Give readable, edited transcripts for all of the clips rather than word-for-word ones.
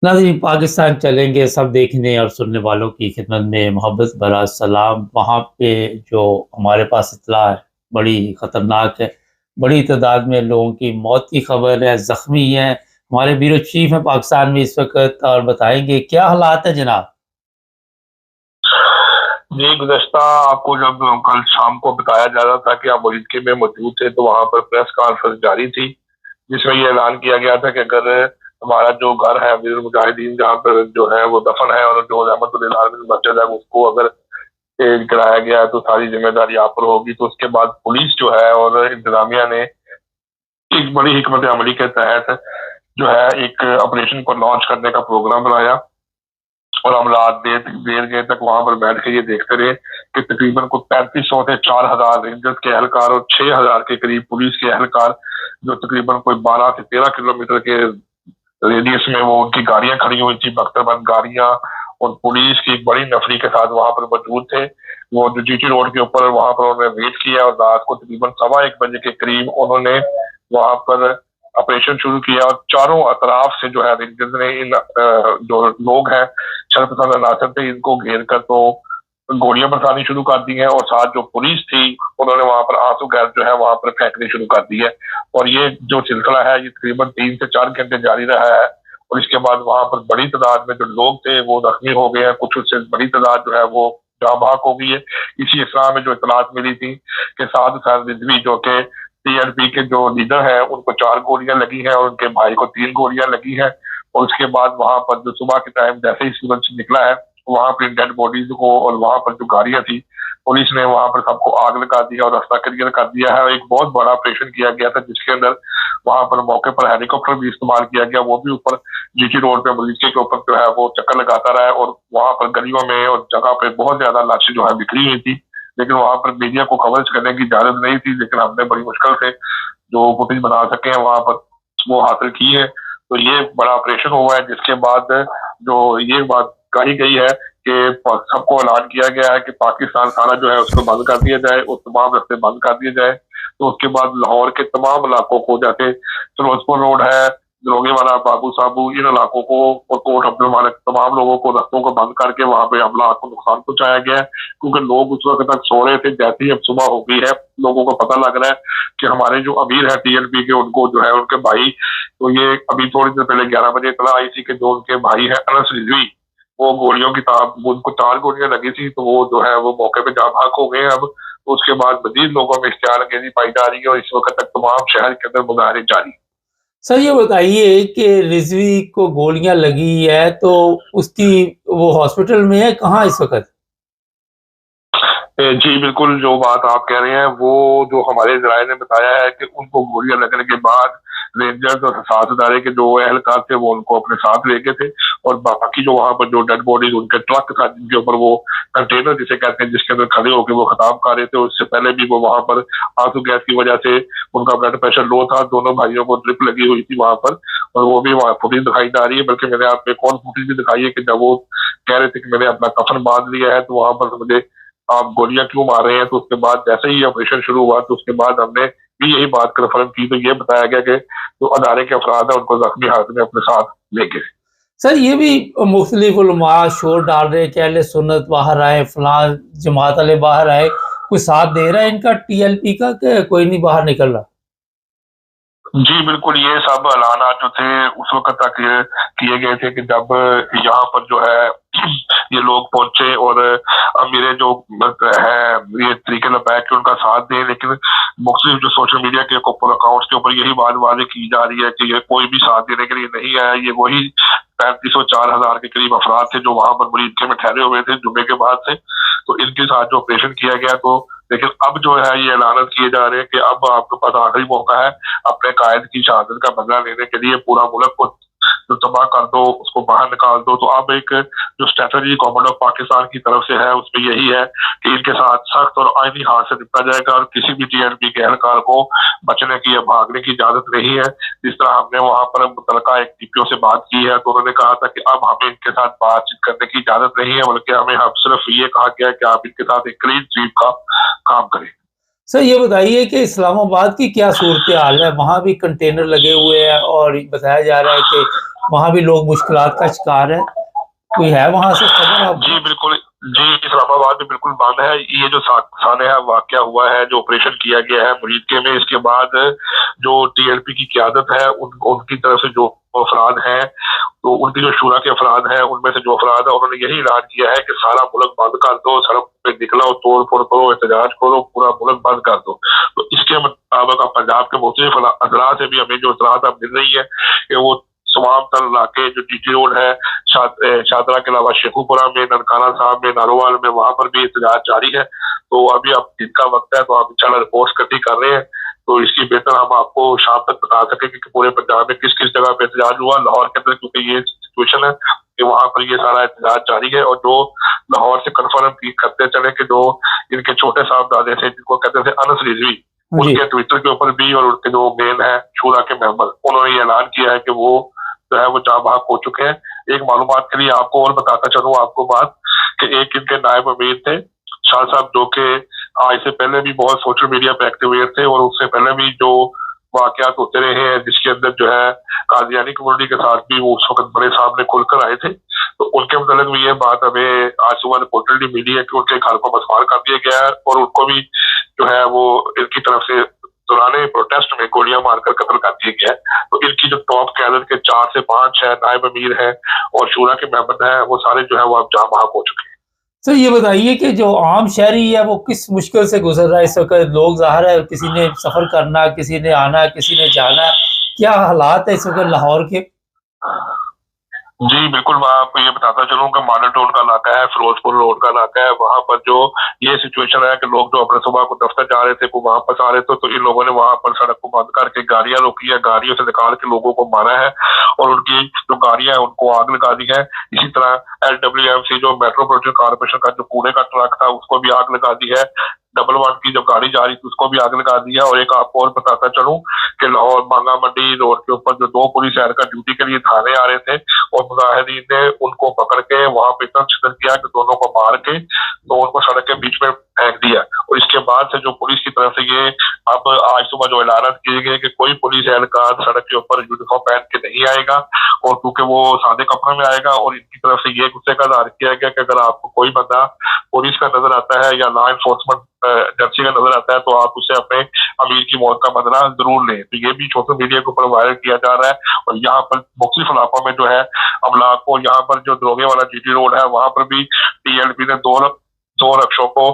नाज़रीन, पाकिस्तान चलेंगे सब देखने और सुनने वालों की खिदमत में मोहब्बत भरा सलाम। वहाँ पे जो हमारे पास इत्तला है, बड़ी ख़तरनाक है। बड़ी तादाद में लोगों की मौत की खबर है, ज़ख्मी हैं। हमारे ब्यूरो चीफ़ हैं पाकिस्तान में इस वक़्त और बताएँगे क्या हालात है जनाब? जी, गुज़श्ता आपको जब कल शाम को बताया जा रहा था कि आप मरीज़के में मौजूद थे, तो वहाँ पर प्रेस कॉन्फ्रेंस जारी थी, जिसमें ये ऐलान किया गया था कि अगर हमारा जो घर है अमीरुल मुजाहिदीन जहाँ पर जो है वो दफ़न है और जो रहमतुल्लिल आलमीन मस्जिद है उसको अगर चेंज कराया गया है तो सारी ज़िम्मेदारी आप पर होगी। तो उसके बाद पुलिस जो है और इंतज़ामिया ने एक बड़ी हिकमत अमली के तहत जो है एक ऑपरेशन को लॉन्च करने का प्रोग्राम बनाया। और हम रात देर देर देर तक वहां पर बैठ के ये देखते रहे कि तकरीबन कुछ 3500 से 4000 रेंजर्स के एहलकार और 6000 के करीब पुलिस के एहलकार जो तकरीबन कोई 12 से 13 किलोमीटर के रेडियस में वो उनकी गाड़ियां खड़ी हुई थी, बख्तरबंद गाड़ियां, और पुलिस की एक बड़ी नफरी के साथ वहां पर मौजूद थे। वो जो जीटी रोड के ऊपर वहां पर उन्होंने वेट किया और रात को तकरीबन 1:15 बजे के करीब उन्होंने वहां पर ऑपरेशन शुरू किया और चारों अतराफ से जो है रेंजर्स ने इन जो लोग हैं शरपसंद अनासर थे इनको घेर कर तो गोलियां बरसानी शुरू कर दी हैं, और साथ जो पुलिस थी उन्होंने वहां पर आंसू गैस जो है वहां पर फेंकनी शुरू कर दी है। और ये जो सिलसिला है ये तकरीबन 3 से 4 घंटे जारी रहा है। और इसके बाद वहां पर बड़ी तादाद में जो लोग थे वो जख्मी हो गए हैं, कुछ उससे बड़ी तादाद जो है वो जहाँ भाग हो गई है। इसी इसरा में जो इतलात मिली थी कि साद हुसैन रिजवी जो कि टीएलपी के जो लीडर है उनको 4 गोलियां लगी हैं और उनके भाई को 3 गोलियां लगी हैं। और उसके बाद वहां पर जो सुबह के टाइम जैसे ही सूरज निकला है वहां पर डेड बॉडीज को और वहां पर जो गाड़ियां थी पुलिस ने वहां पर सबको आग लगा दिया और रास्ता क्लियर कर दिया है। एक बहुत बड़ा ऑपरेशन किया गया था जिसके अंदर वहां पर मौके पर हेलीकॉप्टर भी इस्तेमाल किया गया, वो भी ऊपर जीटी रोड पे मरीज के ऊपर जो है वो चक्कर लगाता रहा है। और वहां पर गलियों में और जगह पे बहुत ज्यादा लाशें जो है बिखरी हुई थी, लेकिन वहां पर मीडिया को कवरेज करने की इजाजत नहीं थी, लेकिन हमने बड़ी मुश्किल से जो फुटेज बना सके हैं वहां पर वो हासिल की है। तो ये बड़ा ऑपरेशन हुआ है जिसके बाद जो ये बात कही गई है कि सबको ऐलान किया गया है कि पाकिस्तान खाना जो है उसको बंद कर दिया जाए और तमाम रस्ते बंद कर दिए जाए। तो उसके बाद लाहौर के तमाम इलाकों को जैसे फिरोजपुर रोड है, दरोगे वाला, बाबू साबू, इन इलाकों को और कोट अब्दुल मालिक तमाम लोगों को रस्तों को बंद करके वहां पे हमला को नुकसान पहुंचाया गया है, क्योंकि लोग उस वक्त तक सो रहे थे। जैसे ही अब सुबह हो गई है लोगों को पता लग रहा है कि हमारे जो अमीर है टीएलपी के उनको जो है उनके भाई, तो ये अभी थोड़ी देर पहले 11 बजे इतला आई थी कि जो उनके भाई है अनस रिजवी वो गोलियों की ताब उनको 4 गोलियां लगी थी, तो वो जो है वो मौके पे जा भाग हो गए हैं अब। तो उसके बाद मजीद लोगों में इश्तिहार अंगेजी पाई जा रही है और इस वक्त तक तमाम शहर के अंदर मुजाहरे जारी हैं। सर ये बताइए कि रिज़वी को गोलियाँ लगी है तो उसकी वो हॉस्पिटल में है, कहाँ इस वक़्त? जी, बिल्कुल, जो बात आप कह रहे हैं, वो जो हमारे ज़राए ने बताया है कि उनको गोलियाँ लगने के बाद रेंजर्स और साथ अदारे के जो एहलकार थे, वो उनको अपने साथ ले गए थे। और बाकी जो वहाँ पर जो डेड बॉडीज़ उनके ट्रक था, जिनके ऊपर वो कंटेनर जिसे कहते हैं, जिसके अंदर खड़े होके वो खिताब कर रहे थे, उससे पहले भी वो वहाँ पर आंसू गैस की वजह से उनका ब्लड प्रेशर लो था। दोनों भाइयों को ड्रिप लगी हुई थी वहाँ पर, और वो भी वहाँ फुटेज दिखाई जा रही है। बल्कि मैंने आपको एक और फुटेज भी दिखाई है कि जब वो कह रहे थे कि मैंने अपना कफन बाँध लिया है, तो वहाँ पर मुझे आप गोलियां क्यों मार रहे हैं। तो उसके बाद जैसे ही ऑपरेशन शुरू हुआ तो उसके बाद हमने भी यही बात कन्फर्म की, तो ये बताया गया कि जो अदारे के अफराद है उनको जख्मी हालत में अपने साथ ले गए। सर ये भी मुख्तलिफ उलमा शोर डाल रहे हैं कि अहले सुन्नत बाहर आए, फलां जमात वाले बाहर आए। कोई साथ दे रहा है इनका टीएलपी का कि कोई नहीं बाहर निकल रहा? जी, बिल्कुल, ये सब ऐलानात जो थे उस वक़्त तक ये किए गए थे कि जब यहाँ पर जो है ये लोग पहुँचे और मेरे जो है ये तरीके लगाए कि उनका साथ दें, लेकिन मुख्तलिफ जो सोशल मीडिया के ऊपर अकाउंट्स के ऊपर यही बात वाज़ेह की जा रही है कि ये कोई भी साथ देने के लिए नहीं आया। ये वही 3500 4000 के करीब अफराद थे जो वहाँ पर मरीजके में ठहरे हुए थे जुम्मे के बाद से। तो इनके साथ जो ऑपरेशन किया गया, तो लेकिन अब जो है ये ऐलान किए जा रहे हैं कि अब आपके पास आखिरी मौका है अपने कायद की शहादत का बदला लेने के लिए। पूरा मुल्क को जो तबाह कर दो, उसको बाहर निकाल दो। तो अब एक जो स्ट्रेटजी गवर्नमेंट ऑफ पाकिस्तान की तरफ से है उसमें यही है कि इनके साथ सख्त और आईनी हाथ से निपटा जाएगा और किसी भी टीएनपी के एहलकार को बचने की या भागने की इजाजत नहीं है। जिस तरह हमने वहां पर मुतलका एक टीपीओ से बात की है, तो उन्होंने कहा था कि अब हमें इनके साथ बातचीत करने की इजाजत नहीं है, बल्कि हमें हम सिर्फ ये कहा गया है कि आप इनके साथ एक क्लीन स्वीप का काम करें। सर ये बताइए कि इस्लामाबाद की क्या सूरत हाल है? वहाँ भी कंटेनर लगे हुए हैं और बताया जा रहा है कि वहाँ भी लोग मुश्किलात का शिकार हैं। कोई है वहाँ से खबर आपको? जी बिल्कुल। जी, इस्लामाबाद में बिल्कुल बंद है। ये जो सानहा वाकया हुआ है, जो ऑपरेशन किया गया है मुरीदके में, इसके बाद जो टीएलपी की क़यादत है उनकी तरफ से जो अफराद हैं, तो उनकी जो शूरा के अफराद हैं, उनमें से जो अफराद हैं, उन्होंने यही ऐलान किया है कि सारा मुल्क बंद कर दो, सड़क पे निकलो, तोड़-फोड़ करो, एहतजाज करो, पूरा मुल्क बंद कर दो। तो इसके मुताबिक अब पंजाब के मुख्तलिफ अजला से भी हमें जो इत्तलात अब मिल रही है कि वो तमाम तर इलाके जो जीटी रोड है, शादरा के अलावा शेखुपुरा में, ननकाना साहब में, नारोवाल में, वहां पर भी एहतजाज जारी है। तो अभी अब दिन का वक्त है, तो आप इंशाल्लाह रिपोर्ट इकट्ठी कर रहे हैं, तो इसकी बेहतर हम आपको शाम तक बता सकेंगे कि पूरे पंजाब में किस किस जगह पे एहतजाज हुआ। लाहौर के अंदर क्योंकि ये सिचुएशन है कि वहां पर ये सारा एहतजाज जारी है, और जो लाहौर से कन्फर्म करते चले कि जो इनके छोटे साहबजादे थे, जिनको कहते थे अनस रिजवी, उनके ट्विटर के ऊपर भी और उनके जो मेन है शूरा के मेंबर, उन्होंने ये ऐलान किया है कि वो जो है वो जहाँ भाग हो चुके हैं। एक मालूमात के लिए आपको और बताता चलूं आपको बात कि एक इनके नायब अमीर थे शाह साहब, जो कि आज से पहले भी बहुत सोशल मीडिया पे एक्टिव हुए थे, और उससे पहले भी जो वाकयात होते रहे हैं जिसके अंदर जो है कादियानी कम्युनिटी के साथ भी वो उस वक्त बड़े सामने खुलकर आए थे, तो उनके मतलब भी ये बात हमें आज सुबह रिपोर्टली मिली है कि उनके घर को मसमार कर दिया गया है, और उनको भी जो है वो इनकी तरफ से दौरान प्रोटेस्ट में गोलियां मारकर कत्ल कर दिया गया है। तो इनकी जो टॉप कैडर के 4 से 5 है नायब अमीर है और शूरा के मेंबर हैं, वो सारे जो है वो अब जहाँ वहां हो चुके हैं। सर ये बताइए कि जो आम शहरी है वो किस मुश्किल से गुजर रहा है इस वक्त? लोग ज़ाहिर है किसी ने सफ़र करना, किसी ने आना, किसी ने जाना, क्या हालात है इस वक्त लाहौर के? जी बिल्कुल, मैं आपको ये बताता चलूँ कि मॉडल टाउन का इलाका है, फिरोजपुर रोड का इलाका है, वहाँ पर जो ये सिचुएशन है कि लोग जो अपने सुबह को दफ्तर जा रहे थे वो वापस आ रहे थे, तो इन लोगों ने वहाँ पर सड़क को बंद करके गाड़ियां रोकी है, गाड़ियों से निकाल के लोगों को मारा है, और उनकी जो गाड़ियां हैं उनको आग लगा दी है। इसी तरह LWMC जो मेट्रोपॉलिटन कॉर्पोरेशन का जो कूड़े का ट्रक था उसको भी आग लगा दी है। 111 की जब गाड़ी जा रही थी उसको भी आग लगा दी है। और एक आपको और बताता चलूं कि लाहौर बांगा मंडी रोड के ऊपर जो 2 पुलिस एहलकार ड्यूटी के लिए थाने आ रहे थे, और मुजाहिदीन ने उनको पकड़ के वहां पे इतना शिदत किया कि दोनों को मार के तो उनको सड़क के बीच में फेंक दिया। और इसके बाद से जो पुलिस की तरफ से ये अब आज सुबह जो ऐलान किए गए कि कोई पुलिस एहलकार सड़क के ऊपर यूनिफॉर्म पहन के नहीं आएगा, और क्योंकि वो सादे कपड़ों में आएगा, और इनकी तरफ से ये गुस्से का इजहार किया गया कि अगर आपको कोई बंदा पुलिस का नजर आता है या लॉ एनफोर्समेंट एजेंसी का नजर आता है तो आप उससे अपने अमीर की मौत का बदला जरूर लें। तो ये भी सोशल मीडिया के ऊपर वायरल किया जा रहा है। और यहाँ पर मुख्तलिफ इलाकों में जो है अमला को, यहाँ पर जो दरोगे वाला जीटी रोड है वहां पर भी टीएलपी ने दो रक्षों को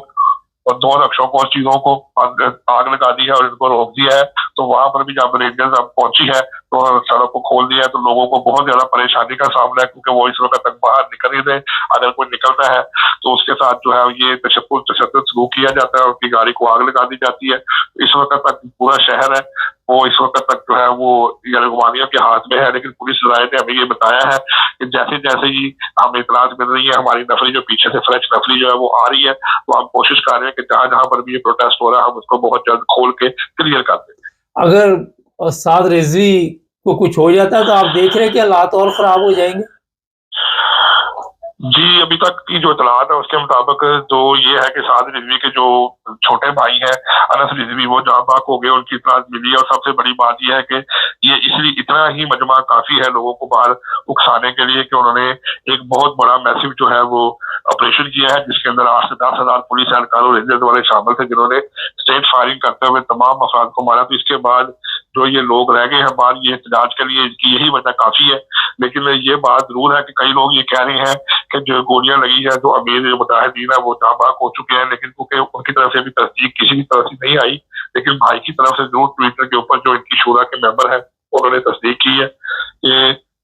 और चीजों को आग लगा दी है और इनको रोक दिया है। तो वहां पर भी जब रेंजर्स अब पहुंची है तो सड़क को खोल दिया है, तो लोगों को बहुत ज्यादा परेशानी का सामना है, क्योंकि वो इस वक्त तक बाहर निकल ही रहे। अगर कोई निकलता है तो उसके साथ जो है ये तशद्दुद सलूक किया जाता है, उनकी गाड़ी को आग लगा दी जाती है। इस वक्त तक पूरा शहर है वो इस वक्त तक जो है वो यरगमानियों के हाथ में है, लेकिन पुलिस राय ने हमें ये बताया है कि जैसे जैसे ही हमें इतलात मिल रही है, हमारी नफरी जो पीछे से फ्रेश नफरी जो है वो आ रही है, तो हम कोशिश कर रहे हैं कि जहां जहां पर भी ये प्रोटेस्ट हो रहा है हम उसको बहुत जल्द खोल के क्लियर कर दें। अगर साद रिजवी को कुछ हो जाता है तो आप देख रहे हैं कि हालात और खराब हो जाएंगे? जी, अभी तक की जो इतलात है उसके मुताबिक तो ये है कि साद रिजवी के जो छोटे भाई हैं अनस रिजवी, वो जहाँ बाग हो गए, उनकी इतलात मिली है। और सबसे बड़ी बात यह है कि ये इसलिए इतना ही मजमा काफी है लोगों को बाहर उकसाने के लिए कि उन्होंने एक बहुत बड़ा मैसिव जो है वो ऑपरेशन किया है, जिसके अंदर 8 से 10 हजार पुलिस एहलकार और रेंजर्स वाले शामिल थे, जिन्होंने स्ट्रेट फायरिंग करते हुए तमाम अफराद को मारा। तो इसके बाद जो ये लोग रह गए हैं बाहर, ये एहतजाज के लिए इनकी यही वजह काफी है। लेकिन ये बात जरूर है कि कई लोग ये कह रहे हैं कि जो गोलियां लगी है जो अमीर मुजाहिदीन है वो नापाक हो चुके हैं, लेकिन क्योंकि उनकी तरफ से भी तस्दीक किसी की तरफ से नहीं आई, लेकिन भाई की तरफ से जरूर ट्विटर के ऊपर जो इनकी शूरा के मेंबर है उन्होंने तस्दीक की है कि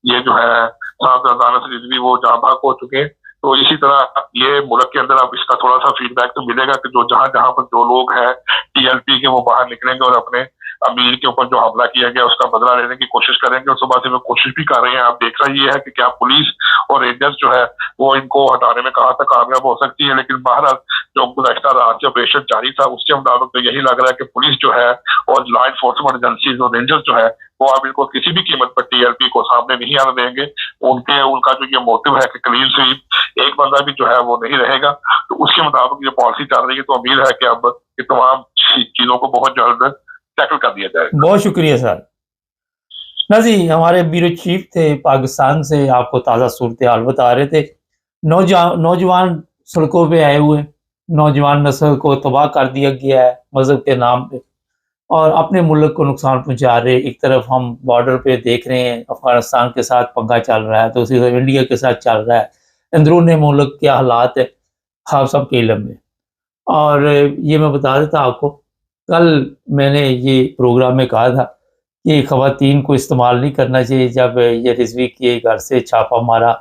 ये जो है साहबजादा रिजवी वो नापाक हो चुके हैं। तो इसी तरह ये मुल्क के अंदर अब इसका थोड़ा सा फीडबैक तो मिलेगा कि जो जहां जहां पर जो लोग हैं टीएलपी के वो बाहर निकलेंगे और अपने अमीर के ऊपर जो हमला किया गया उसका बदला लेने की कोशिश करेंगे। और सुबह से वो कोशिश भी कर रहे हैं। आप देख रहे हैं कि क्या पुलिस और रेंजर्स जो है वो इनको हटाने में कहाँ तक कामयाब हो सकती है। लेकिन बहरहाल जो गुज़श्ता रात से ऑपरेशन जारी था उसके मुताबिक तो यही लग रहा है कि पुलिस जो है और लॉ एनफोर्समेंट एजेंसीज और रेंजर्स जो है वो आप इनको किसी भी कीमत पर टीआरपी को सामने नहीं आने देंगे। उनका जो ये मोटिव है कि क्लीन स्वीप, एक बंदा भी जो है वो नहीं रहेगा, तो उसके मुताबिक ये पॉलिसी चल रही है। तो उम्मीद है कि अब ये तमाम चीजों को बहुत जल्द टैकल कर दिया जाएगा। बहुत शुक्रिया सर। नाजी, हमारे ब्यूरो चीफ थे पाकिस्तान से, आपको ताज़ा सूरत हाल बता रहे थे। नौजवान सड़कों पे आए हुए, नौजवान नस्ल को तबाह कर दिया गया है मज़हब के नाम पे, और अपने मुल्क को नुकसान पहुंचा रहे। एक तरफ हम बॉर्डर पे देख रहे हैं अफगानिस्तान के साथ पंगा चल रहा है, तो उसी तरफ इंडिया के साथ चल रहा है। अंदरून मुल्क के हालात है, आप सब के इल्म में। और ये मैं बता देता आपको, कल मैंने ये प्रोग्राम में कहा था कि ख़वातीन को इस्तेमाल नहीं करना चाहिए। जब ये रिजवी के घर से छापा मारा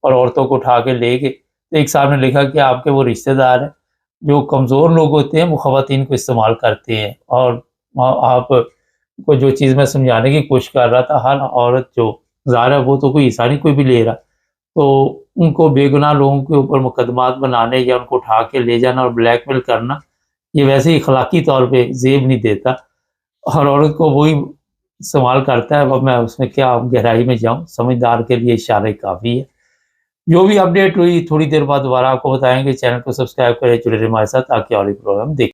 और औरतों को उठा के ले गए, तो एक साहब ने लिखा कि आपके वो रिश्तेदार हैं, जो कमज़ोर लोग होते हैं वो ख़वातीन को इस्तेमाल करते हैं। और आप को जो चीज़ मैं समझाने की कोशिश कर रहा था, हर औरत जो ज़ाहिर है वो तो कोई हिस्सा नहीं कोई भी ले रहा, तो उनको बेगुनाह लोगों के ऊपर मुकदमात बनाने या उनको उठा के ले जाना और ब्लैकमेल करना, ये वैसे ही अखलाकी तौर पे ज़ेब नहीं देता। और औरत को वही इस्तेमाल करता है। अब मैं उसमें क्या गहराई में जाऊँ, समझदार के लिए इशारे काफ़ी है। जो भी अपडेट हुई थोड़ी देर बाद दोबारा आपको बताएंगे। चैनल को सब्सक्राइब करें, जुड़े रहिए हमारे साथ ताकि और भी प्रोग्राम देख